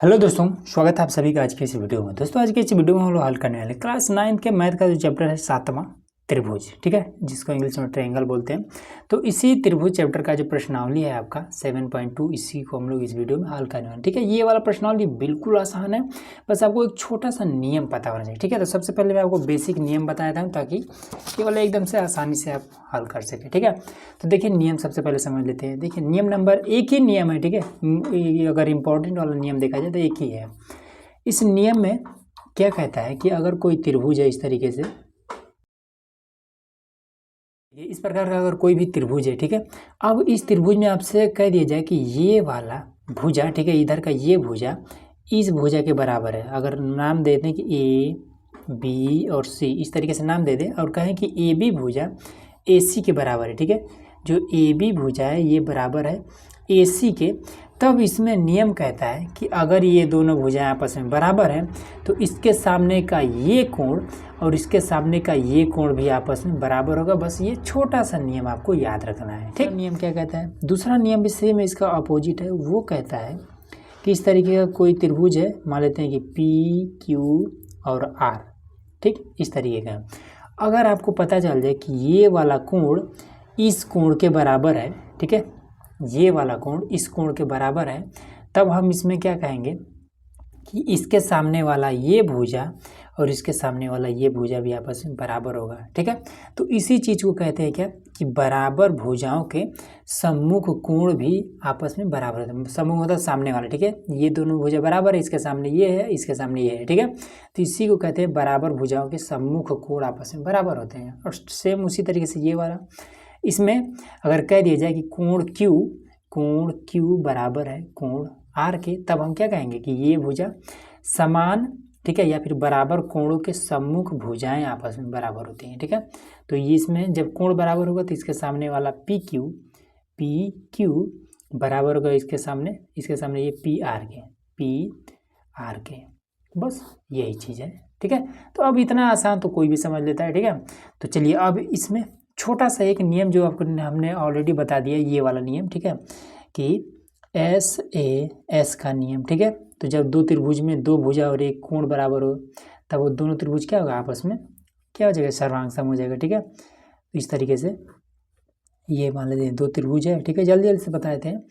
Hello दोस्तों, स्वागत है आप सभी का आज के इस वीडियो में। दोस्तों आज के इस वीडियो में हम लोग हल करने वाले क्लास 9 के मैथ का जो चैप्टर है सातवां त्रिभुज, ठीक है, जिसको इंग्लिश में ट्रायंगल बोलते हैं। तो इसी त्रिभुज चैप्टर का जो प्रश्नावली है आपका 7.2, इसी को हम लोग इस वीडियो में हल करने वाले, ठीक है। ये वाला प्रश्नावली बिल्कुल आसान है, बस आपको एक छोटा सा नियम पता होना चाहिए, ठीक है। तो सबसे पहले मैं आपको बेसिक नियम बताया था ताकि केवल एकदम से आसानी से आप हल कर सकें, ठीक है। तो देखिए नियम सबसे पहले समझ लेते हैं। देखिए नियम नंबर एक ही नियम है, ठीक है। अगर इम्पोर्टेंट वाला नियम देखा जाए तो एक ही है। इस नियम में क्या कहता है कि अगर कोई त्रिभुज है इस तरीके से, इस प्रकार का अगर कोई भी त्रिभुज है, ठीक है। अब इस त्रिभुज में आपसे कह दिया जाए कि ये वाला भुजा, ठीक है, इधर का ये भुजा इस भुजा के बराबर है। अगर नाम दे दें कि ए बी और सी, इस तरीके से नाम दे दें और कहें कि ए बी भुजा ए सी के बराबर है, ठीक है। जो ए बी भुजा है ये बराबर है ए सी के, तब इसमें नियम कहता है कि अगर ये दोनों भुजाएं आपस में बराबर हैं तो इसके सामने का ये कोण और इसके सामने का ये कोण भी आपस में बराबर होगा। बस ये छोटा सा नियम आपको याद रखना है, ठीक। नियम क्या कहता है? दूसरा नियम भी सेम इसका अपोजिट है। वो कहता है कि इस तरीके का कोई त्रिभुज है, मान लेते हैं कि पी क्यू और आर, ठीक, इस तरीके का। अगर आपको पता चल जाए कि ये वाला कोण इस कोण के बराबर है, ठीक है, ये वाला कोण इस कोण के बराबर है, तब हम इसमें क्या कहेंगे कि इसके सामने वाला ये भुजा और इसके सामने वाला ये भुजा भी आपस में बराबर होगा, ठीक है। तो इसी चीज़ को कहते हैं क्या कि बराबर भुजाओं के सम्मुख कोण भी आपस में बराबर होते हैं। सम्मुख होता है सामने वाला, ठीक है। ये दोनों भुजा बराबर है, इसके सामने ये है, इसके सामने ये है, ठीक है। तो इसी को कहते हैं बराबर भुजाओं के सम्मुख कोण आपस में बराबर होते हैं। और सेम उसी तरीके से ये वाला, इसमें अगर कह दिया जाए कि कोण Q बराबर है कोण R के, तब हम क्या कहेंगे कि ये भुजा समान, ठीक है, या फिर बराबर कोणों के सम्मुख भुजाएं आपस में बराबर होती हैं, ठीक है। तो ये इसमें जब कोण बराबर होगा तो इसके सामने वाला पी क्यू बराबर होगा इसके सामने ये पी आर के, बस यही चीज़ है, ठीक है। तो अब इतना आसान तो कोई भी समझ लेता है, ठीक है। तो चलिए अब इसमें छोटा सा एक नियम जो आपको हमने ऑलरेडी बता दिया, ये वाला नियम, ठीक है, कि एस का नियम, ठीक है। तो जब दो त्रिभुज में दो भुजा और एक कोण बराबर हो तब वो दोनों त्रिभुज क्या होगा, आपस में क्या हो जाएगा, सर्वांग हो जाएगा, ठीक है। तो इस तरीके से ये मान लेते हैं दो त्रिभुज है, ठीक है, जल्दी से बता देते हैं।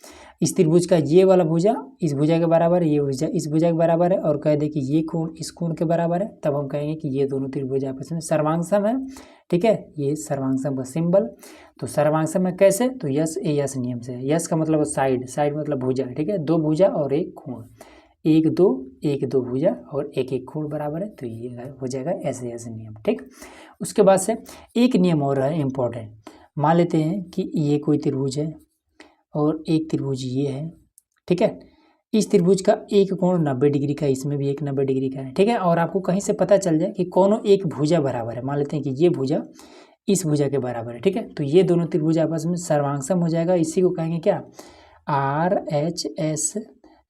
इस त्रिभुज का ये वाला भुजा इस भुजा के बराबर है, ये भुजा इस भुजा के बराबर है, और कह दे कि ये कोण इस कोण के बराबर है, तब हम कहेंगे कि ये दोनों त्रिभुज आपस में सर्वांगसम है, ठीक है। ये सर्वांगसम का सिंबल। तो सर्वांगसम है कैसे? तो यस नियम से। यस का मतलब साइड मतलब भुजा, ठीक है, दो भुजा और एक कोण, एक दो भुजा और एक कोण बराबर है, तो ये हो जाएगा ऐसे नियम, ठीक। उसके बाद से एक नियम और है इम्पोर्टेंट। मान लेते हैं कि ये कोई त्रिभुज है और एक त्रिभुज ये है, ठीक है। इस त्रिभुज का एक कोण 90 डिग्री का, इसमें भी एक 90 डिग्री का है, ठीक है। और आपको कहीं से पता चल जाए कि कोनो एक भुजा बराबर है, मान लेते हैं कि ये भुजा इस भुजा के बराबर है, ठीक है। तो ये दोनों त्रिभुज आपस में सर्वांगसम हो जाएगा। इसी को कहेंगे क्या, RHS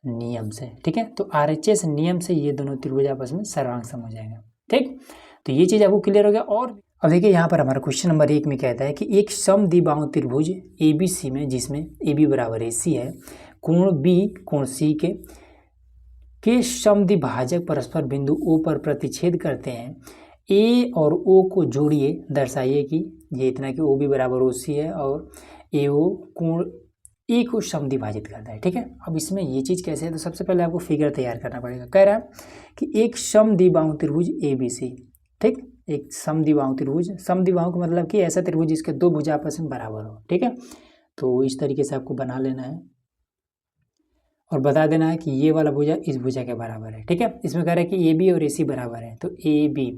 नियम से, ठीक है। तो RHS नियम से ये दोनों त्रिभुज आपस में सर्वांगसम हो जाएगा, ठीक। तो ये चीज़ आपको क्लियर हो गया। और अब देखिए यहाँ पर हमारा क्वेश्चन नंबर 1 में कहता है कि एक समद्विबाहु त्रिभुज ABC में, जिसमें AB बराबर AC है, कोण B कोण C के समद्विभाजक परस्पर बिंदु O पर प्रतिच्छेद करते हैं। A और O को जोड़िए, दर्शाइए कि ये इतना कि OB बराबर OC है और AO कोण A को समद्विभाजित करता है, ठीक है। अब इसमें ये चीज़ कैसे है, तो सबसे पहले आपको फिगर तैयार करना पड़ेगा। कह रहा है कि एक समद्विबाहु त्रिभुज ABC, ठीक, एक समद्विबाहु त्रिभुज, समद्विबाहु का मतलब कि ऐसा त्रिभुज जिसके दो भुजा आपस में बराबर हो, ठीक है। तो इस तरीके से आपको बना लेना है और बता देना है कि ये वाला भुजा इस भुजा के बराबर है, ठीक है। इसमें कह रहा है कि AB और AC बराबर है, तो AB,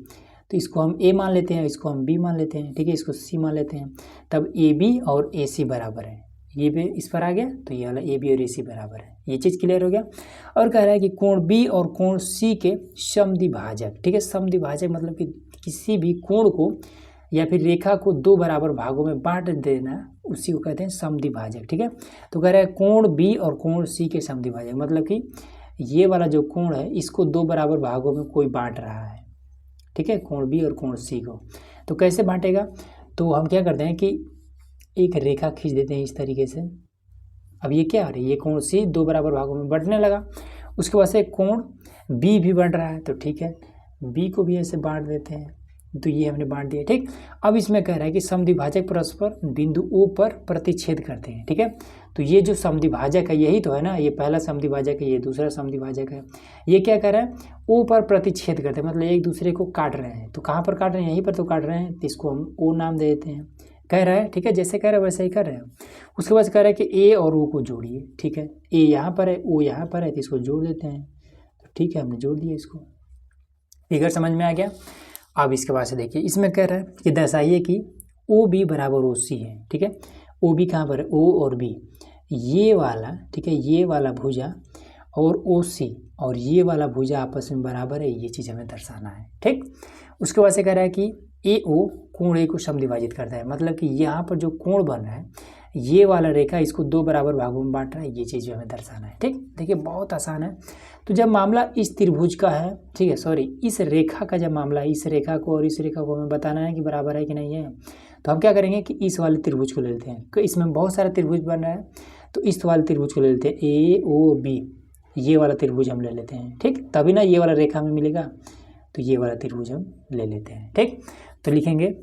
तो इसको हम A मान लेते हैं, इसको हम B मान लेते हैं, ठीक है, इसको C मान लेते हैं। तब AB और AC बराबर है, ये भी इस पर आ गया, तो ये वाला AB और AC बराबर है। ये चीज़ क्लियर हो गया। और कह रहा है कि कोण B और कोण C के समद्विभाजक, ठीक है। समद्विभाजक मतलब कि किसी भी कोण को या फिर रेखा को दो बराबर भागों में बांट देना, उसी को कहते हैं समद्विभाजक, ठीक है। तो कह रहा है कोण B और कोण C के समद्विभाजक, मतलब कि ये वाला जो कोण है इसको दो बराबर भागों में कोई बांट रहा है, ठीक है, कोण B और कोण C को। तो कैसे बांटेगा, तो हम क्या करते हैं कि एक रेखा खींच देते हैं इस तरीके से। अब ये क्या आ रही है, ये कोण C दो बराबर भागों में बंटने लगा। उसके बाद से कोण बी भी बन रहा है, तो ठीक है बी को भी ऐसे बांट देते हैं, तो ये हमने बांट दिया। ठीक, अब इसमें कह रहा है कि समद्विभाजक परस्पर बिंदु O पर प्रतिच्छेद करते हैं। ठीक है, तो ये जो समद्विभाजक है यही तो है ना, ये पहला समद्विभाजक है, ये दूसरा समद्विभाजक है। ये क्या कर रहा है, O पर प्रतिच्छेद करते हैं, मतलब एक दूसरे को काट रहे हैं। तो कहाँ पर काट रहे हैं, यहीं पर तो काट रहे हैं, तो इसको हम O नाम दे देते हैं। कह रहा है ठीक है, जैसे कह रहा है वैसे ही कर रहे हैं। उसके बाद कह रहा है कि A और O को जोड़िए। ठीक है, A यहाँ पर है, O यहाँ पर है, तो इसको जोड़ देते हैं। तो ठीक है, हमने जोड़ दिया इसको। फिगर समझ में आ गया। अब इसके बाद से देखिए, इसमें कह रहा है कि दर्शाइए कि ओ बी बराबर ओ सी है। ठीक है, ओ बी कहाँ पर है, ओ और बी, ये वाला ठीक है, ये वाला भुजा और ओ सी और ये वाला भुजा आपस में बराबर है, ये चीज़ हमें दर्शाना है। ठीक, उसके बाद से कह रहा है कि ए ओ कोण ए को समद्विभाजित करता है, मतलब कि यहाँ पर जो कोण बन रहा है ये वाला रेखा इसको दो बराबर भागों में बांट रहा है, ये चीज़ हमें दर्शाना है। ठीक, देखिए बहुत आसान है। तो जब मामला इस त्रिभुज का है, ठीक है, सॉरी इस रेखा का जब मामला है, इस रेखा को और इस रेखा को हमें बताना है कि बराबर है कि नहीं है, तो हम क्या करेंगे कि इस वाले त्रिभुज को ले लेते हैं, तो इसमें बहुत सारे त्रिभुज बन रहा है, तो इस वाले त्रिभुज को ले लेते हैं, ए ओ बी, ये वाला त्रिभुज हम ले लेते हैं। ठीक, तभी ना ये वाला रेखा हमें मिलेगा, तो ये वाला त्रिभुज हम ले लेते हैं। ठीक, तो लिखेंगे,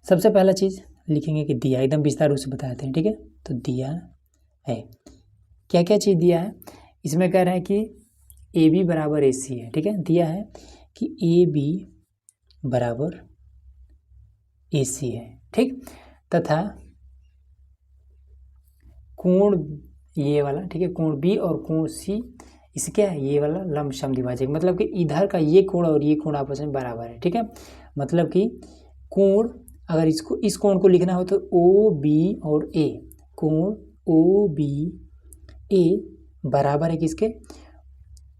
सबसे पहला चीज़ लिखेंगे कि दिया, एकदम विस्तार रूप से बताते हैं। ठीक है, तो दिया है, क्या क्या चीज़ दिया है, इसमें कह रहे हैं कि ए बी बराबर ए सी है। ठीक है, दिया है कि ए बी बराबर ए सी है। ठीक, तथा कोण ये वाला, ठीक है, कोण बी और कोण सी इसके ये वाला लंब समद्विभाजक, मतलब कि इधर का ये कोण और ये कोण आपस में बराबर है। ठीक है, मतलब कि कोण, अगर इसको इस कोण को लिखना हो तो ओ बी और ए, कोण ओ बी ए बराबर है किसके,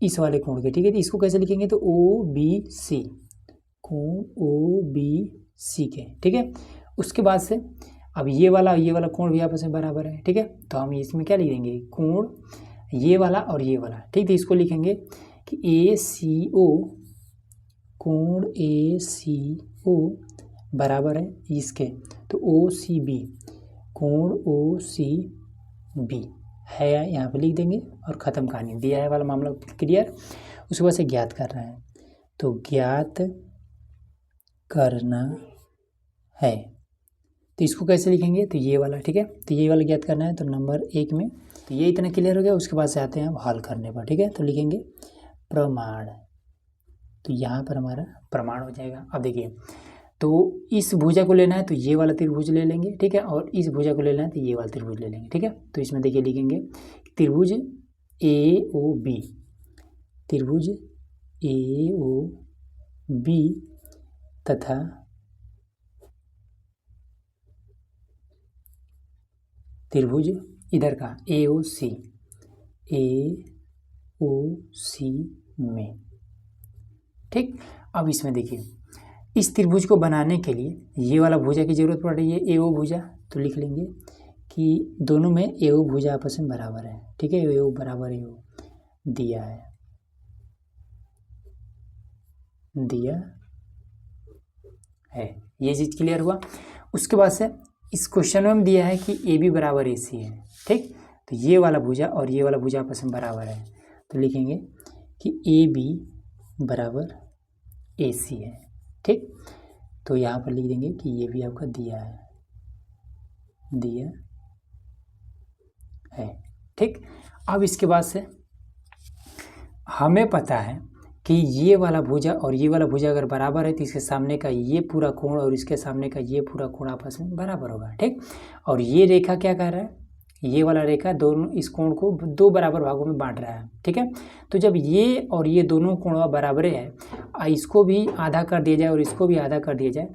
इस वाले कोण के। ठीक है, तो इसको कैसे लिखेंगे, तो ओ बी सी, कोण ओ बी सी के। ठीक है, उसके बाद से अब ये वाला कोण भी आपस में बराबर है। ठीक है, तो हम इसमें क्या लिखेंगे, कोण ये वाला और ये वाला। ठीक, तो इसको लिखेंगे कि ए सी ओ, कोण ए सी ओ बराबर है इसके, तो ओ सी बी, कोण ओ सी बी है, यहाँ पे लिख देंगे और ख़त्म कहानी, दिया है वाला मामला क्लियर। उसके बाद से ज्ञात कर रहा है, तो ज्ञात करना है, तो इसको कैसे लिखेंगे, तो ये वाला। ठीक है, तो ये वाला ज्ञात करना है, तो नंबर 1 में तो ये इतना क्लियर हो गया। उसके बाद से आते हैं अब हल करने पर। ठीक है, तो लिखेंगे प्रमाण, तो यहाँ पर हमारा प्रमाण हो जाएगा। अब देखिए, तो इस भुजा को लेना है तो ये वाला त्रिभुज ले लेंगे। ठीक है, और इस भुजा को लेना है तो ये वाला त्रिभुज ले लेंगे। ठीक है, तो इसमें देखिए लिखेंगे त्रिभुज ए ओ बी, त्रिभुज ए ओ बी तथा त्रिभुज इधर का ए ओ सी में। ठीक, अब इसमें देखिए, इस त्रिभुज को बनाने के लिए ये वाला भुजा की जरूरत पड़ रही है, ए ओ भुजा, तो लिख लेंगे कि दोनों में ए ओ भुजा आपस में बराबर है। ठीक है, ए ओ बराबर ए ओ दिया है, ये चीज़ क्लियर हुआ। उसके बाद से इस क्वेश्चन में दिया है कि ए बी बराबर ए सी है। ठीक, तो ये वाला भुजा और ये वाला भुजा आपस में बराबर है, तो लिखेंगे कि ए बी बराबर ए सी है। ठीक, तो यहाँ पर लिख देंगे कि ये भी आपका दिया है। ठीक, अब इसके बाद से हमें पता है कि ये वाला भुजा और ये वाला भुजा अगर बराबर है तो इसके सामने का ये पूरा कोण और इसके सामने का ये पूरा कोण आपस में बराबर होगा। ठीक, और ये रेखा क्या कर रहा है, ये वाला रेखा दोनों इस कोण को दो बराबर भागों में बांट रहा है। ठीक है, तो जब ये और ये दोनों कोण बराबर है, इसको भी आधा कर दिया जाए और इसको भी आधा कर दिया जाए,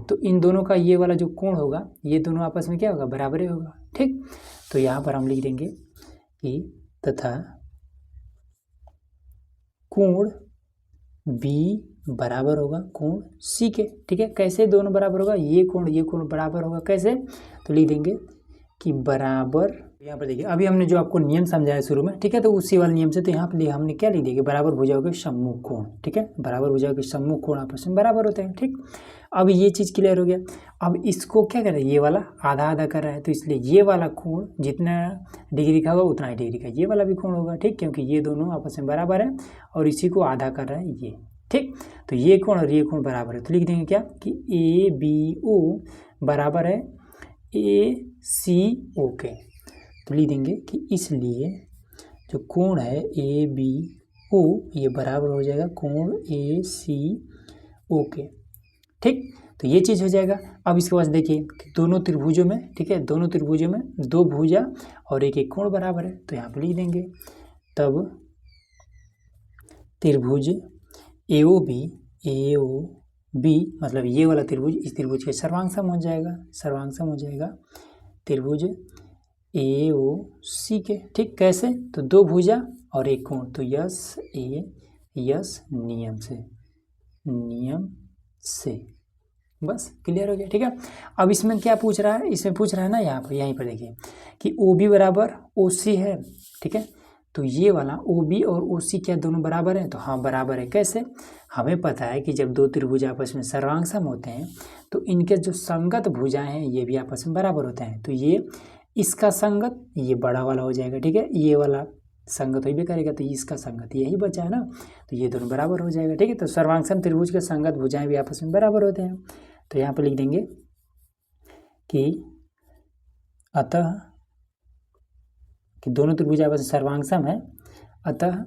तो इन दोनों का ये वाला जो कोण होगा ये दोनों आपस में क्या होगा, बराबर ही होगा। ठीक, तो यहाँ पर हम लिख देंगे कि तथा कोण बी बराबर होगा कोण सी के। ठीक है, कैसे दोनों बराबर होगा, ये कोण बराबर होगा कैसे, तो लिख देंगे कि बराबर, यहाँ पर देखिए अभी हमने जो आपको नियम समझाया शुरू में, ठीक है, तो उसी वाले नियम से तो यहाँ पर हमने क्या लिख दिया कि बराबर भुजाओं के सम्मुख कोण, ठीक है, बराबर भुजाओं के सम्मुख कोण आपस में बराबर होते हैं। ठीक, अब ये चीज़ क्लियर हो गया। अब इसको क्या कर रहा है, ये वाला आधा आधा कर रहा है, तो इसलिए ये वाला कोण जितना डिग्री का होगा उतना ही डिग्री का ये वाला भी कोण होगा। ठीक, क्योंकि ये दोनों आपस में बराबर है और इसी को आधा कर रहा है ये। ठीक, तो ये कोण और ये कोण बराबर है, तो लिख देंगे क्या कि ए बी ओ बराबर है ए सी ओ के। तो लिख देंगे कि इसलिए जो कोण है ए बी ओ ये बराबर हो जाएगा कोण ए सी ओ के। ठीक, तो ये चीज़ हो जाएगा। अब इसके बाद देखिए कि दोनों त्रिभुजों में, ठीक है, दोनों त्रिभुजों में दो भुजा और एक एक कोण बराबर है, तो यहाँ पे लिख देंगे तब त्रिभुज ए ओ बी मतलब ये वाला त्रिभुज इस त्रिभुज के सर्वांग हो जाएगा त्रिभुज ए ओ सी के। ठीक, कैसे, तो दो भुजा और एक कोण, तो यस ए यस नियम से बस क्लियर हो गया। ठीक है, अब इसमें क्या पूछ रहा है, इसमें पूछ रहा है ना यहाँ पर, यहीं पर देखिए कि ओ बी बराबर ओ सी है। ठीक है, तो ये वाला ओ बी और ओ सी क्या दोनों बराबर हैं, तो हाँ बराबर है। कैसे, हमें पता है कि जब दो त्रिभुज आपस में सर्वांग सम होते हैं तो इनके जो संगत भुजाएं हैं ये भी आपस में बराबर होते हैं। तो ये इसका संगत ये बड़ा वाला हो जाएगा, ठीक है, ये वाला संगत ही भी करेगा, तो इसका संगत यही बचा है ना, तो ये दोनों बराबर हो जाएगा। ठीक है, तो सर्वांग सम त्रिभुज के संगत भुजाएं भी आपस में बराबर होते हैं। तो यहाँ पर लिख देंगे कि अतः कि दोनों त्रिभुज आपस में सर्वांग सम है, अतः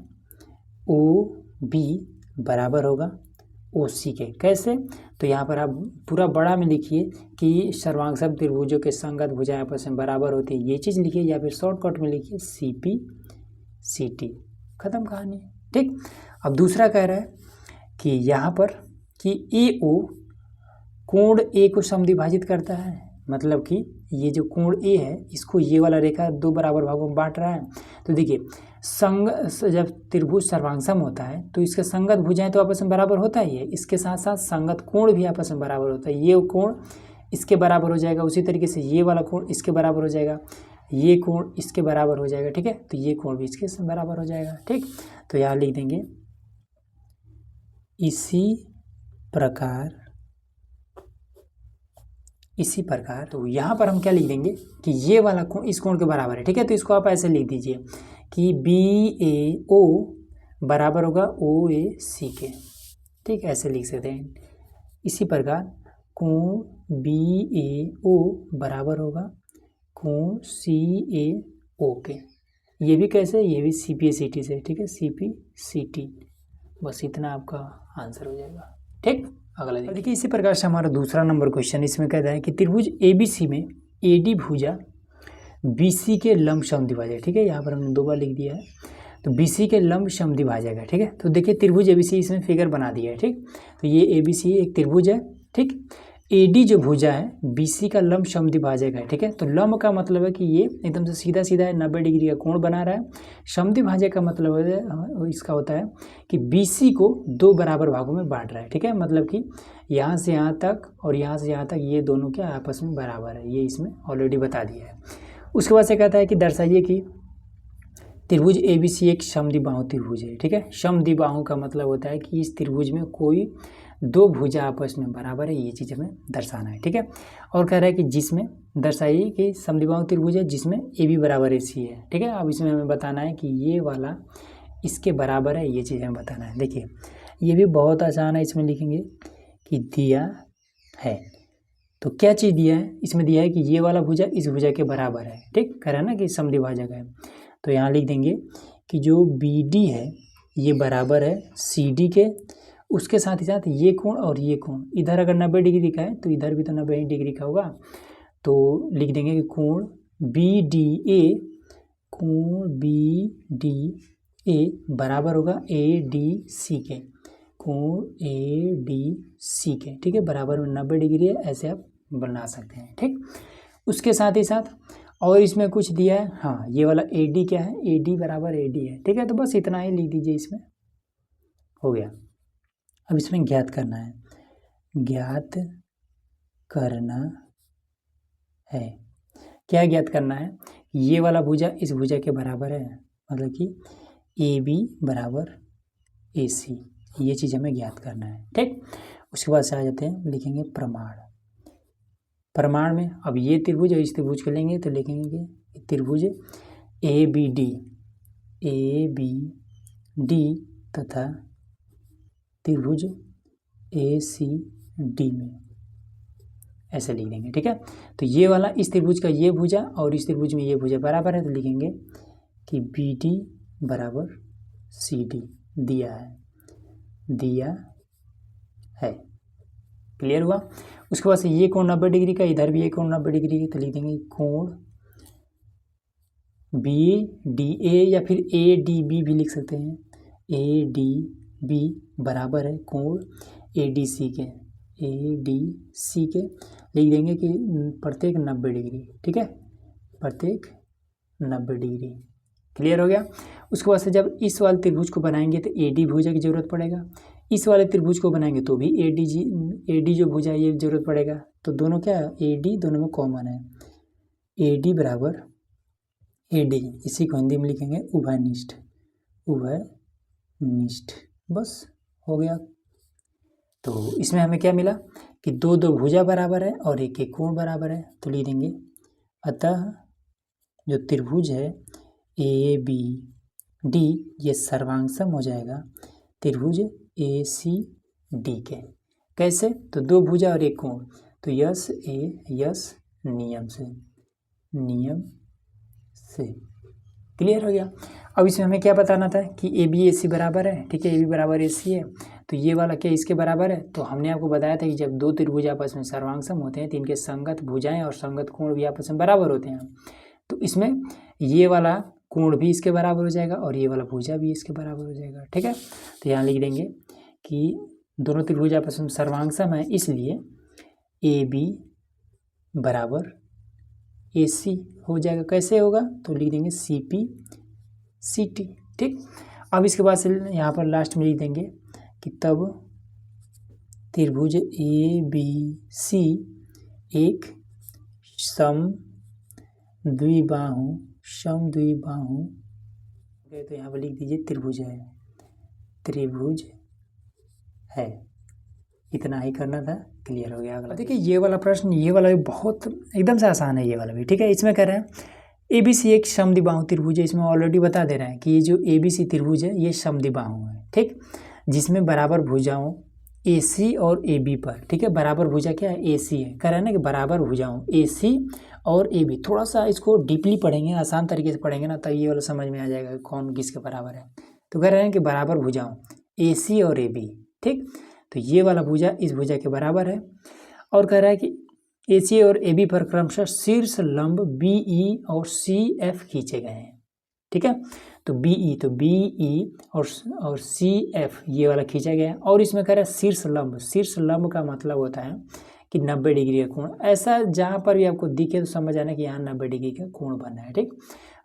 ओ बी बराबर होगा ओ सी के। कैसे, तो यहाँ पर आप पूरा बड़ा में लिखिए कि सर्वांग सम त्रिभुजों के संगत भुजाएं आपस में बराबर होती है, ये चीज़ लिखिए, या फिर शॉर्टकट में लिखिए सी पी सी टी, खत्म कहानी। ठीक, अब दूसरा कह रहा है कि यहाँ पर कि ए ओ कोण ए को समद्विभाजित करता है, मतलब कि ये जो कोण ए है इसको ये वाला रेखा दो बराबर भागों में बांट रहा है। तो देखिए जब त्रिभुज सर्वांगसम होता है तो इसके संगत भुजाएं तो आपस में बराबर होता ही है, इसके साथ साथ संगत कोण भी आपस में बराबर होता है। ये कोण इसके बराबर हो जाएगा, उसी तरीके से ये वाला कोण इसके बराबर हो जाएगा, ये कोण इसके बराबर हो जाएगा। ठीक है, तो ये कोण भी इसके बराबर हो जाएगा। ठीक, तो यहाँ लिख देंगे इसी प्रकार तो यहाँ पर हम क्या लिख देंगे कि ये वाला कोण इस कोण के बराबर है। ठीक है, तो इसको आप ऐसे लिख दीजिए कि बी ए ओ बराबर होगा ओ ए सी के। ठीक, ऐसे लिख सकते हैं। इसी प्रकार कोण बी ए ओ बराबर होगा कोण सी ए ओ के। ये भी कैसे, ये भी सी पी सी टी से। ठीक है, सी पी सी टी, बस इतना आपका आंसर हो जाएगा। ठीक, अगला देखिए इसी प्रकार से हमारा दूसरा नंबर क्वेश्चन इसमें कहता है कि त्रिभुज एबीसी में एडी भुजा बीसी के लंब समद्विभाजक। ठीक है, यहाँ पर हमने दो बार लिख दिया है, तो बीसी के लंब समद्विभाजक है। ठीक है, तो देखिए त्रिभुज एबीसी इसमें फिगर बना दिया है। ठीक, तो ये एबीसी एक त्रिभुज है। ठीक, एडी जो भुजा है बीसी का लंब समद्विभाजक है। ठीक है, तो लंब का मतलब है कि ये एकदम से सीधा सीधा है, 90 डिग्री का कोण बना रहा है। समद्विभाजक का मतलब है इसका होता है कि बीसी को दो बराबर भागों में बांट रहा है। ठीक है, मतलब कि यहाँ से यहाँ तक और यहाँ से यहाँ तक ये दोनों क्या आपस में बराबर है, ये इसमें ऑलरेडी बता दिया है। उसके बाद से कहता है कि दर्शाइए कि त्रिभुज एबीसी एक समद्विबाहु त्रिभुज है। ठीक है, समद्विबाहु का मतलब होता है कि इस त्रिभुज में कोई दो भुजा आपस में बराबर है, ये चीज़ हमें दर्शाना है। ठीक है, और कह रहा है कि जिसमें दर्शाइए कि समद्विबाहु त्रिभुज है जिसमें ए बी बराबर ए सी है। ठीक है, अब इसमें हमें बताना है कि ये वाला इसके बराबर है, ये चीज़ हमें बताना है। देखिए ये भी बहुत आसान है, इसमें लिखेंगे कि दिया है, तो क्या चीज़ दिया है, इसमें दिया है कि ये वाला भुजा इस भुजा के बराबर है। ठीक, कह रहा है ना कि समद्विभाजक है, तो यहाँ लिख देंगे कि जो बी डी है ये बराबर है सी डी के, उसके साथ ही साथ ये कोण और ये कोण, इधर अगर 90 डिग्री का है तो इधर भी तो 90 डिग्री का होगा, तो लिख देंगे कि कोण बी डी ए बराबर होगा ए डी सी के, कोण ए डी सी के। ठीक है, बराबर में 90 डिग्री है, ऐसे आप बना सकते हैं। ठीक, उसके साथ ही साथ और इसमें कुछ दिया है, हाँ ये वाला ए डी क्या है, ए डी बराबर ए डी है। ठीक है, तो बस इतना ही लिख दीजिए, इसमें हो गया। अब इसमें ज्ञात करना है, क्या ज्ञात करना है, ये वाला भुजा इस भुजा के बराबर है, मतलब कि ए बी बराबर ए सी, ये चीज़ हमें ज्ञात करना है। ठीक, उसके बाद से आ जाते हैं, लिखेंगे प्रमाण। प्रमाण में अब ये त्रिभुज और इस त्रिभुज को लेंगे तो लिखेंगे त्रिभुज ए बी डी तथा त्रिभुज ए सी डी में, ऐसे लिख देंगे। ठीक है, तो ये वाला इस त्रिभुज का ये भुजा और इस त्रिभुज में ये भुजा बराबर है, तो लिखेंगे कि बी डी बराबर सी डी दिया है। क्लियर हुआ। उसके बाद से ये कोण 90 डिग्री का, इधर भी ये कोण 90 डिग्री का, तो लिख देंगे कोण बी डी ए या फिर ए डी बी भी लिख सकते हैं, ए डी बी बराबर है कोण ए डी सी के लिख देंगे कि प्रत्येक 90 डिग्री। ठीक है, प्रत्येक 90 डिग्री। क्लियर हो गया। उसके बाद से जब इस वाले त्रिभुज को बनाएंगे तो ए डी भुजा की जरूरत पड़ेगा, इस वाले त्रिभुज को बनाएंगे तो भी ए डी जो भुजा ये जरूरत पड़ेगा। तो दोनों क्या है, ए डी दोनों में कॉमन है, ए डी बराबर ए डी, इसी को हिंदी में लिखेंगे उभयनिष्ठ, बस हो गया। तो इसमें हमें क्या मिला कि दो भुजा बराबर है और एक कोण बराबर है, तो लिख देंगे अतः जो त्रिभुज है ए बी डी ये सर्वांगसम हो जाएगा त्रिभुज ए सी डी के। कैसे, तो दो भुजा और एक कोण, तो यस नियम से। क्लियर हो गया। अब इसमें हमें क्या बताना था कि ए बी ए सी बराबर है। ठीक है, ए बी बराबर ए सी है, तो ये वाला क्या इसके बराबर है। तो हमने आपको बताया था कि जब दो त्रिभुज आपस में सर्वांगसम होते हैं तो इनके संगत भुजाएं और संगत कोण भी आपस में बराबर होते हैं। तो इसमें ये वाला कोण भी इसके बराबर हो जाएगा और ये वाला भुजा भी इसके बराबर हो जाएगा। ठीक है, तो यहाँ लिख देंगे कि दोनों त्रिभुज आपस में सर्वांगसम है, इसलिए ए बी बराबर ए सी हो जाएगा। कैसे होगा, तो लिख देंगे सी पी सी टी। ठीक, अब इसके बाद से यहाँ पर लास्ट में लिख देंगे कि तब त्रिभुज ए बी सी एक समद्विबाहु तो यहाँ पर लिख दीजिए त्रिभुज है। इतना ही करना था, क्लियर हो गया। अगला देखिए ये वाला प्रश्न, ये वाला भी बहुत एकदम से आसान है, ये वाला भी। ठीक है, इसमें कह रहे हैं ए बी सी एक समद्विबाहु त्रिभुज है। इसमें ऑलरेडी बता दे रहे हैं कि ये जो ए बी सी त्रिभुज है ये समद्विबाहु है। ठीक, जिसमें बराबर भुजाओं ए सी और ए बी पर, ठीक है, बराबर भुजा क्या है, ए सी है। कह रहे हैं ना कि बराबर भुजाओं ए सी और ए बी। थोड़ा सा इसको डीपली पढ़ेंगे, आसान तरीके से पढ़ेंगे ना, तब ये वाला समझ में आ जाएगा कौन किसके बराबर है। तो कह रहे हैं कि बराबर भुजाओं ए सी और ए बी। ठीक, तो ये वाला भुजा इस भुजा के बराबर है और कह रहा है कि ए सी और ए बी पर क्रमशः शीर्ष लंब बी ई और सी एफ खींचे गए हैं। ठीक है, तो बी ई और सी एफ ये वाला खींचा गया है। और इसमें कह रहा है शीर्ष लंब का मतलब होता है कि 90 डिग्री का कोण। ऐसा जहाँ पर भी आपको दिखे तो समझ आना कि यहाँ 90 डिग्री का कोण बनना है। ठीक,